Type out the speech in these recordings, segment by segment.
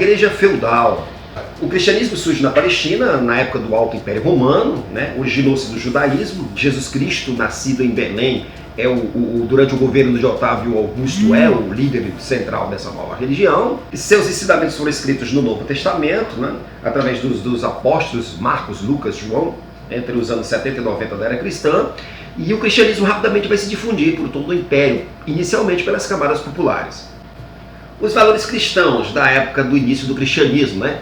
igreja feudal. O cristianismo surge na Palestina, na época do Alto Império Romano, né? Originou-se do judaísmo. Jesus Cristo, nascido em Belém, durante o governo de Otávio Augusto, é o líder central dessa nova religião. E seus ensinamentos foram escritos no Novo Testamento, né? Através dos apóstolos Marcos, Lucas, João, entre os anos 70 e 90 da era cristã. E o cristianismo rapidamente vai se difundir por todo o império, inicialmente pelas camadas populares. Os valores cristãos da época do início do cristianismo, né?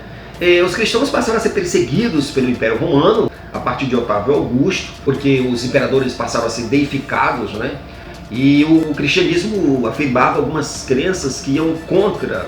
Os cristãos passaram a ser perseguidos pelo Império Romano a partir de Otávio Augusto, porque os imperadores passaram a ser deificados, né? E o cristianismo afirmava algumas crenças que iam contra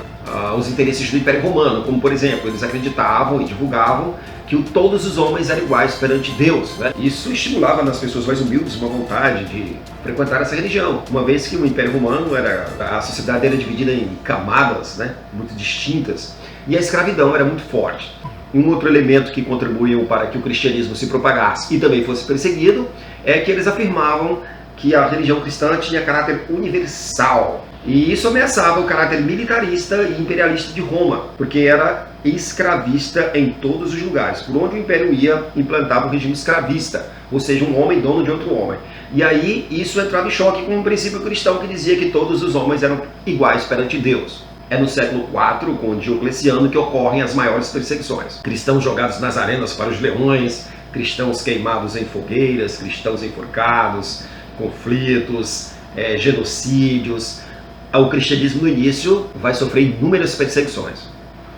os interesses do Império Romano, como por exemplo, eles acreditavam e divulgavam que todos os homens eram iguais perante Deus, né? Isso estimulava nas pessoas mais humildes uma vontade de frequentar essa religião, uma vez que o Império Romano a sociedade era dividida em camadas, né? Muito distintas, e a escravidão era muito forte. Um outro elemento que contribuiu para que o cristianismo se propagasse e também fosse perseguido é que eles afirmavam que a religião cristã tinha caráter universal. E isso ameaçava o caráter militarista e imperialista de Roma, porque era escravista em todos os lugares. Por onde o império ia, implantava um regime escravista, ou seja, um homem dono de outro homem. E aí isso entrava em choque com um princípio cristão que dizia que todos os homens eram iguais perante Deus. É no século IV, com Diocleciano, que ocorrem as maiores perseguições. Cristãos jogados nas arenas para os leões, cristãos queimados em fogueiras, cristãos enforcados, conflitos, genocídios. O cristianismo no início vai sofrer inúmeras perseguições.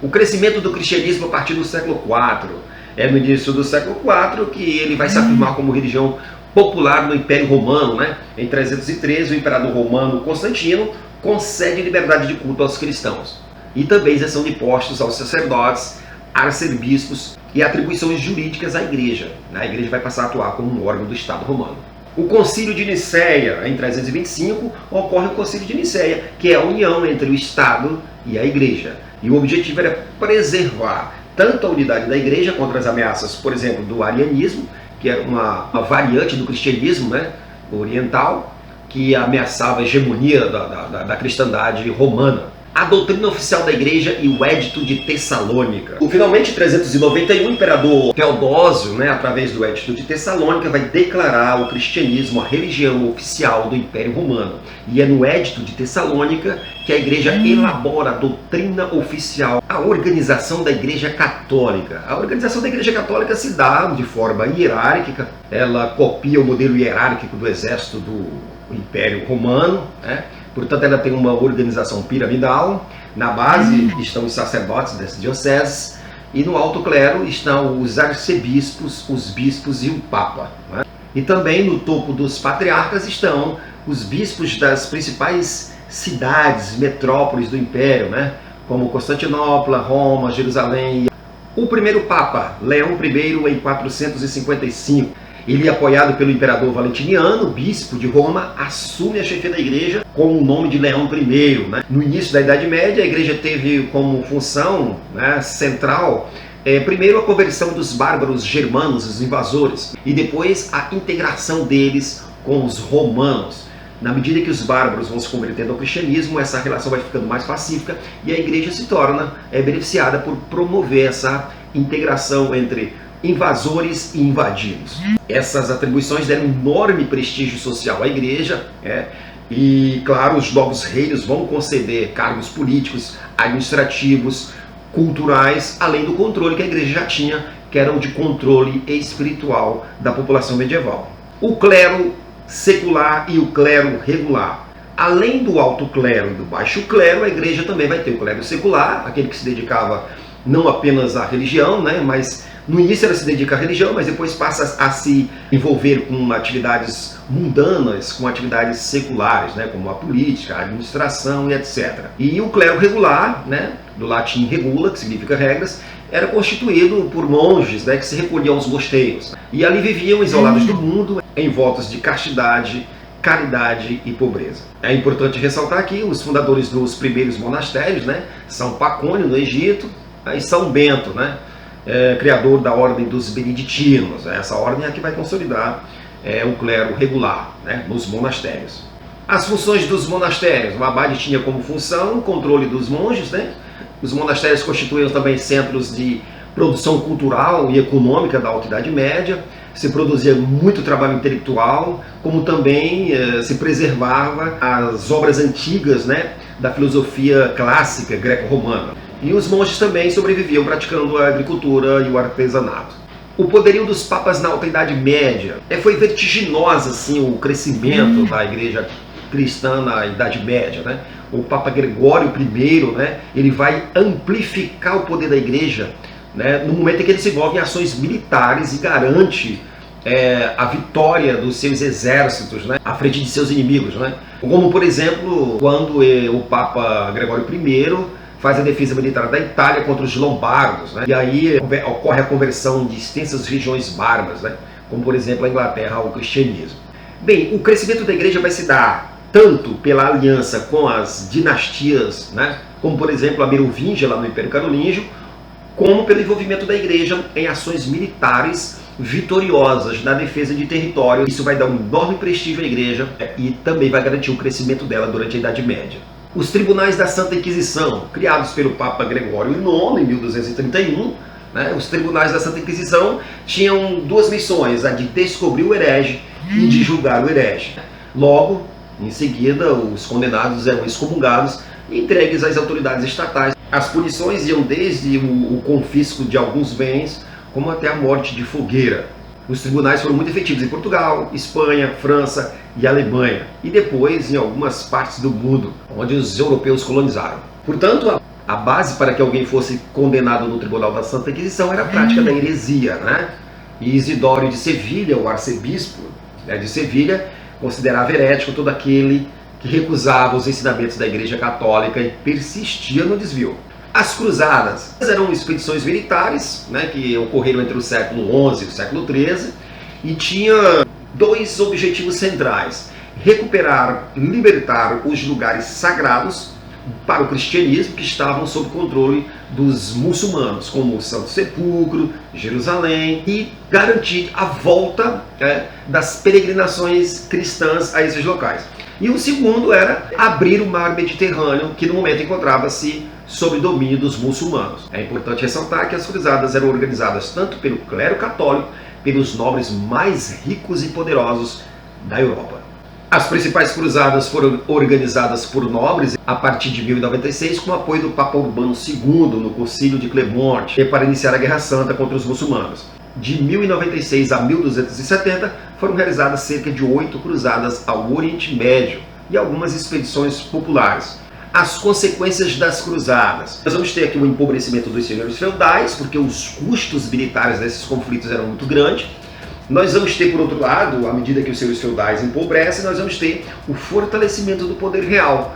O crescimento do cristianismo a partir do século IV. É no início do século IV que ele vai se afirmar como religião popular no Império Romano, né? Em 313, o imperador romano Constantino concede liberdade de culto aos cristãos e também isenção de impostos aos sacerdotes, arcebispos e atribuições jurídicas à igreja. A igreja vai passar a atuar como um órgão do Estado romano. O Concílio de Nicéia, em 325, ocorre o Concílio de Nicéia, que é a união entre o Estado e a igreja. E o objetivo era preservar tanto a unidade da igreja contra as ameaças, por exemplo, do arianismo, que era uma variante do cristianismo, né, oriental, que ameaçava a hegemonia da cristandade romana. A doutrina oficial da igreja e o Édito de Tessalônica. Finalmente, em 391, o imperador Teodósio, né, através do Édito de Tessalônica, vai declarar o cristianismo a religião oficial do Império Romano. E é no Édito de Tessalônica que a igreja elabora a doutrina oficial, a organização da igreja católica. A organização da igreja católica se dá de forma hierárquica, ela copia o modelo hierárquico do exército do Império Romano, né? Portanto, ela tem uma organização piramidal. Na base estão os sacerdotes das dioceses e no alto clero estão os arcebispos, os bispos e o papa, né? E também no topo dos patriarcas estão os bispos das principais cidades, metrópoles do império, né? Como Constantinopla, Roma, Jerusalém. O primeiro papa, Leão I, em 455, ele, apoiado pelo imperador Valentiniano, bispo de Roma, assume a chefia da igreja com o nome de Leão I. Né? No início da Idade Média, a igreja teve como função, né, central, primeiro a conversão dos bárbaros germanos, os invasores, e depois a integração deles com os romanos. Na medida que os bárbaros vão se convertendo ao cristianismo, essa relação vai ficando mais pacífica e a igreja se torna beneficiada por promover essa integração entre invasores e invadidos. Essas atribuições deram enorme prestígio social à igreja, e claro, os novos reinos vão conceder cargos políticos, administrativos, culturais, além do controle que a igreja já tinha, que era o de controle espiritual da população medieval. O clero secular e o clero regular. Além do alto clero e do baixo clero, a igreja também vai ter o clero secular, aquele que se dedicava não apenas à religião, né, mas no início ela se dedica à religião, mas depois passa a se envolver com atividades mundanas, com atividades seculares, né, como a política, a administração e etc. E o clero regular, né, do latim regula, que significa regras, era constituído por monges, né, que se recolhiam aos mosteiros. E ali viviam isolados do mundo, em votos de castidade, caridade e pobreza. É importante ressaltar aqui os fundadores dos primeiros monastérios, né, São Pacônio, no Egito, e São Bento, né, criador da ordem dos beneditinos. Essa ordem é a que vai consolidar o clero regular, né, nos monastérios. As funções dos monastérios. O abade tinha como função o controle dos monges, né, Os monastérios constituíam também centros de produção cultural e econômica da Alta Idade Média. Se produzia muito trabalho intelectual, como também se preservava as obras antigas, né, da filosofia clássica greco-romana. E os monges também sobreviviam praticando a agricultura e o artesanato. O poderio dos papas na Alta Idade Média foi vertiginoso assim, o crescimento da igreja cristã na Idade Média, né? O Papa Gregório I, né, ele vai amplificar o poder da igreja, né, no momento em que ele se envolve em ações militares e garante a vitória dos seus exércitos, né, à frente de seus inimigos, né? Como, por exemplo, quando o Papa Gregório I faz a defesa militar da Itália contra os lombardos, né? E aí ocorre a conversão de extensas regiões bárbaras, né? Como, por exemplo, a Inglaterra ao cristianismo. Bem, o crescimento da igreja vai se dar tanto pela aliança com as dinastias, né, como por exemplo a Merovingia lá no Império Carolíngio, como pelo envolvimento da igreja em ações militares vitoriosas na defesa de território. Isso vai dar um enorme prestígio à igreja e também vai garantir o crescimento dela durante a Idade Média. Os tribunais da Santa Inquisição, criados pelo Papa Gregório IX em 1231, né, os tribunais da Santa Inquisição tinham duas missões, a de descobrir o herege e de julgar o herege. Logo, em seguida, os condenados eram excomungados e entregues às autoridades estatais. As punições iam desde o confisco de alguns bens, como até a morte de fogueira. Os tribunais foram muito efetivos em Portugal, Espanha, França e Alemanha, e depois em algumas partes do mundo, onde os europeus colonizaram. Portanto, a base para que alguém fosse condenado no Tribunal da Santa Inquisição era a prática da heresia, né? E Isidório de Sevilha, o arcebispo, né, de Sevilha, considerava herético todo aquele que recusava os ensinamentos da Igreja Católica e persistia no desvio. As cruzadas eram expedições militares, né, que ocorreram entre o século XI e o século XIII e tinha dois objetivos centrais: recuperar, libertar os lugares sagrados para o cristianismo que estavam sob controle dos muçulmanos, como o Santo Sepulcro, Jerusalém, e garantir a volta das peregrinações cristãs a esses locais. E o segundo era abrir o mar Mediterrâneo, que no momento encontrava-se sob domínio dos muçulmanos. É importante ressaltar que as cruzadas eram organizadas tanto pelo clero católico, pelos nobres mais ricos e poderosos da Europa. As principais cruzadas foram organizadas por nobres a partir de 1096 com o apoio do Papa Urbano II no Concílio de Clermont para iniciar a Guerra Santa contra os muçulmanos. De 1096 a 1270 foram realizadas cerca de 8 cruzadas ao Oriente Médio e algumas expedições populares. As consequências das cruzadas. Nós vamos ter aqui o empobrecimento dos senhores feudais, porque os custos militares desses conflitos eram muito grandes. Nós vamos ter, por outro lado, à medida que os senhores feudais empobrecem, nós vamos ter o fortalecimento do poder real.